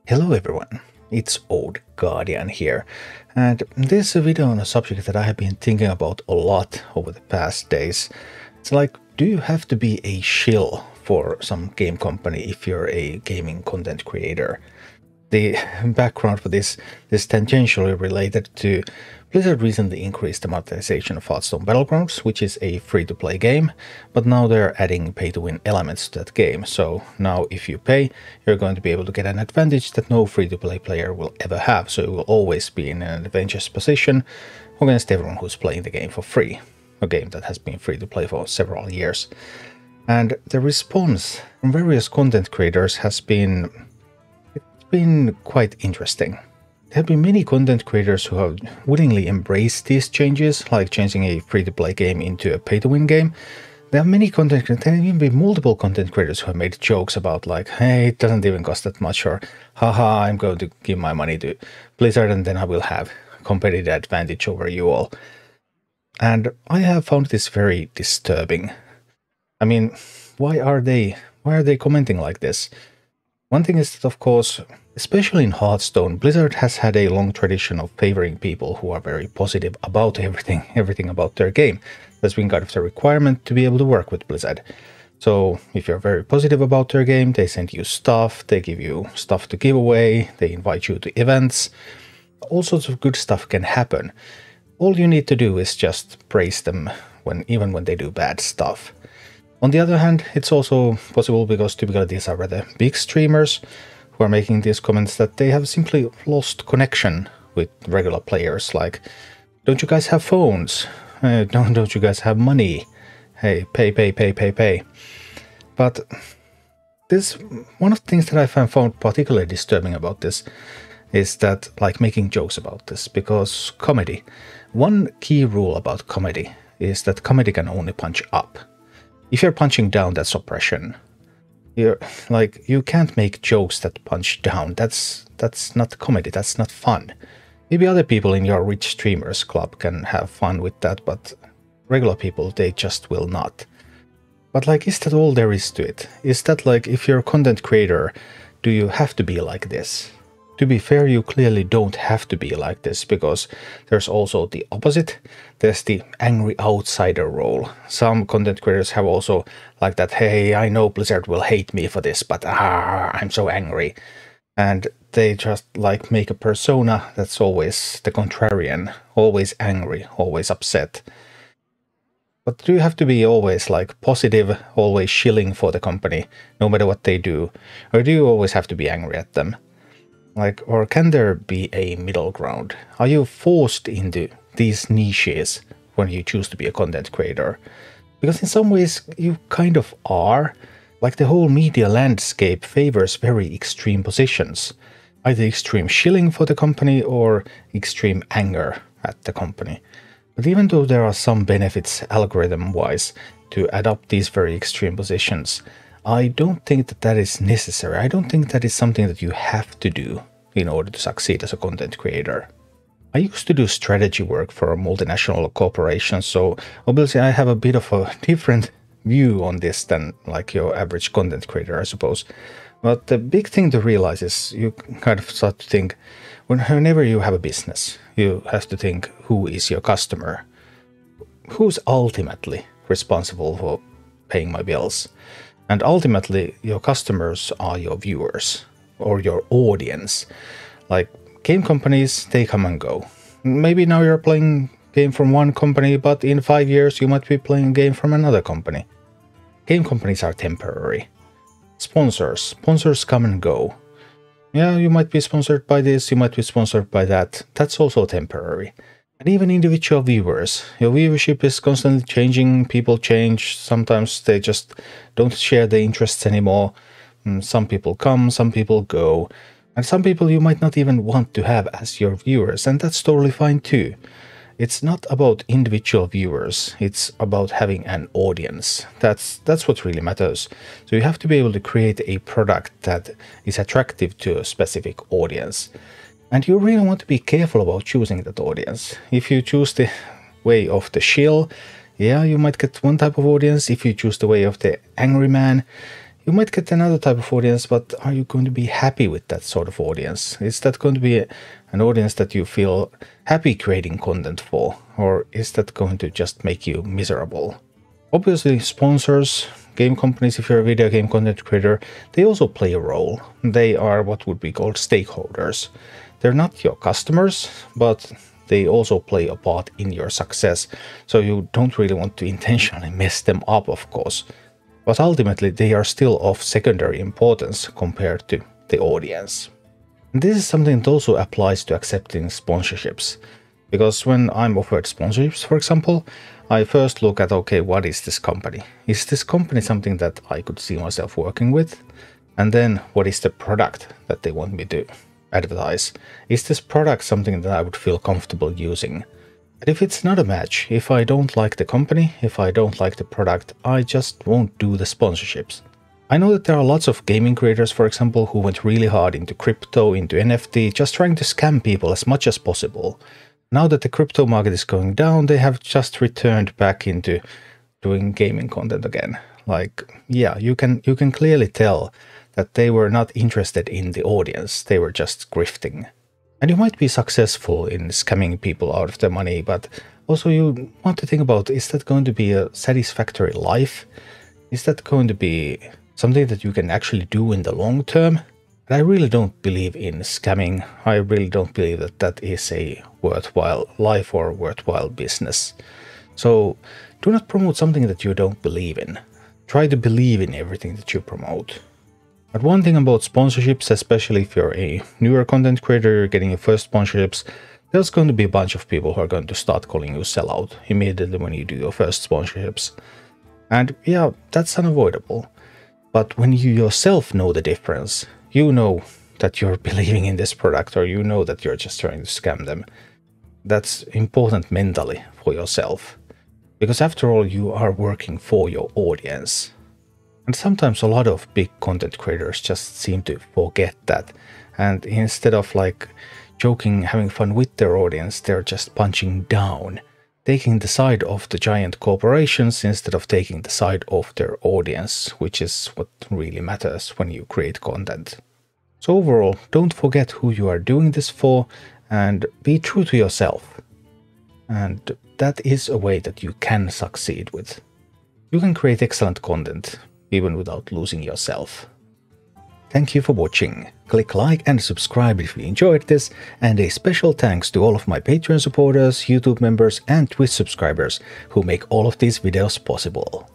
Hello everyone, it's Old Guardian here, and this is a video on a subject that I have been thinking about a lot over the past days. It's like, do you have to be a shill for some game company if you're a gaming content creator? The background for this is tangentially related to Blizzard recently increased the monetization of Hearthstone Battlegrounds, which is a free-to-play game, but now they're adding pay-to-win elements to that game. So now if you pay, you're going to be able to get an advantage that no free-to-play player will ever have, so you will always be in an advantageous position against everyone who's playing the game for free, a game that has been free-to-play for several years. And the response from various content creators has been quite interesting. There have been many content creators who have willingly embraced these changes, like changing a free-to-play game into a pay-to-win game. There are many content creators, there have even been multiple content creators who have made jokes about like, hey, it doesn't even cost that much, or haha, I'm going to give my money to Blizzard and then I will have competitive advantage over you all. And I have found this very disturbing. I mean, why are they commenting like this? One thing is that, of course, especially in Hearthstone, Blizzard has had a long tradition of favoring people who are very positive about everything about their game. That's been kind of the requirement to be able to work with Blizzard. So if you're very positive about their game, they send you stuff, they give you stuff to give away, they invite you to events. All sorts of good stuff can happen. All you need to do is just praise them even when they do bad stuff. On the other hand, it's also possible, because typically these are rather big streamers who are making these comments, that they have simply lost connection with regular players. Like, don't you guys have phones? Don't you guys have money? Hey, pay. But this, one of the things that I found particularly disturbing about this is that, like, making jokes about this, because comedy, one key rule about comedy is that comedy can only punch up. If you're punching down, that's oppression. You can't make jokes that punch down. That's not comedy. That's not fun. Maybe other people in your rich streamers club can have fun with that, but regular people, they just will not. But like, is that all there is to it? Is that like, if you're a content creator, do you have to be like this? To be fair, you clearly don't have to be like this, because there's also the opposite. There's the angry outsider role. Some content creators have also like that, hey, I know Blizzard will hate me for this, but I'm so angry. And they just like make a persona that's always the contrarian, always angry, always upset. But do you have to be always like positive, always shilling for the company, no matter what they do? Or do you always have to be angry at them? Like, or can there be a middle ground? Are you forced into these niches when you choose to be a content creator? Because in some ways you kind of are. Like, the whole media landscape favors very extreme positions. Either extreme shilling for the company or extreme anger at the company. But even though there are some benefits algorithm-wise to adopt these very extreme positions, I don't think that that is necessary. I don't think that is something that you have to do in order to succeed as a content creator. I used to do strategy work for multinational corporations, so obviously I have a bit of a different view on this than like your average content creator, I suppose. But the big thing to realize is you kind of start to think, whenever you have a business, you have to think, who is your customer? Who's ultimately responsible for paying my bills? And ultimately, your customers are your viewers or your audience. Like, game companies, they come and go. Maybe now you're playing a game from one company, but in 5 years you might be playing a game from another company. Game companies are temporary. Sponsors come and go. Yeah, you might be sponsored by this, you might be sponsored by that. That's also temporary. And even individual viewers. Your viewership is constantly changing, people change, sometimes they just don't share their interests anymore. Some people come, some people go, and some people you might not even want to have as your viewers, and that's totally fine too. It's not about individual viewers, it's about having an audience. That's what really matters. So you have to be able to create a product that is attractive to a specific audience. And you really want to be careful about choosing that audience. If you choose the way of the shill, yeah, you might get one type of audience. If you choose the way of the angry man, You might get another type of audience, but are you going to be happy with that sort of audience? Is that going to be an audience that you feel happy creating content for, or is that going to just make you miserable? Obviously, sponsors, game companies, if you're a video game content creator, they also play a role. They are what would be called stakeholders. They're not your customers, but they also play a part in your success. So you don't really want to intentionally mess them up, of course. But ultimately, they are still of secondary importance compared to the audience. And this is something that also applies to accepting sponsorships. Because when I'm offered sponsorships, for example, I first look at, okay, what is this company? Is this company something that I could see myself working with? And then what is the product that they want me to advertise? Is this product something that I would feel comfortable using? And if it's not a match, if I don't like the company, if I don't like the product, I just won't do the sponsorships. I know that there are lots of gaming creators, for example, who went really hard into crypto, into NFT, just trying to scam people as much as possible. Now that the crypto market is going down, they have just returned back into doing gaming content again. Like, yeah, you can clearly tell that they were not interested in the audience, they were just grifting. And you might be successful in scamming people out of their money, but also you want to think about, is that going to be a satisfactory life? Is that going to be something that you can actually do in the long term? And I really don't believe in scamming. I really don't believe that that is a worthwhile life or worthwhile business. So do not promote something that you don't believe in. Try to believe in everything that you promote. But one thing about sponsorships, especially if you're a newer content creator, you're getting your first sponsorships, there's going to be a bunch of people who are going to start calling you sellout immediately when you do your first sponsorships. And yeah, that's unavoidable. But when you yourself know the difference, you know that you're believing in this product, or you know that you're just trying to scam them. That's important mentally for yourself. Because after all, you are working for your audience. And sometimes a lot of big content creators just seem to forget that. And instead of like joking, having fun with their audience, they're just punching down, taking the side of the giant corporations instead of taking the side of their audience, which is what really matters when you create content. So overall, don't forget who you are doing this for and be true to yourself. And that is a way that you can succeed with. You can create excellent content even without losing yourself. Thank you for watching. Click like and subscribe if you enjoyed this, and a special thanks to all of my Patreon supporters, YouTube members and Twitch subscribers who make all of these videos possible.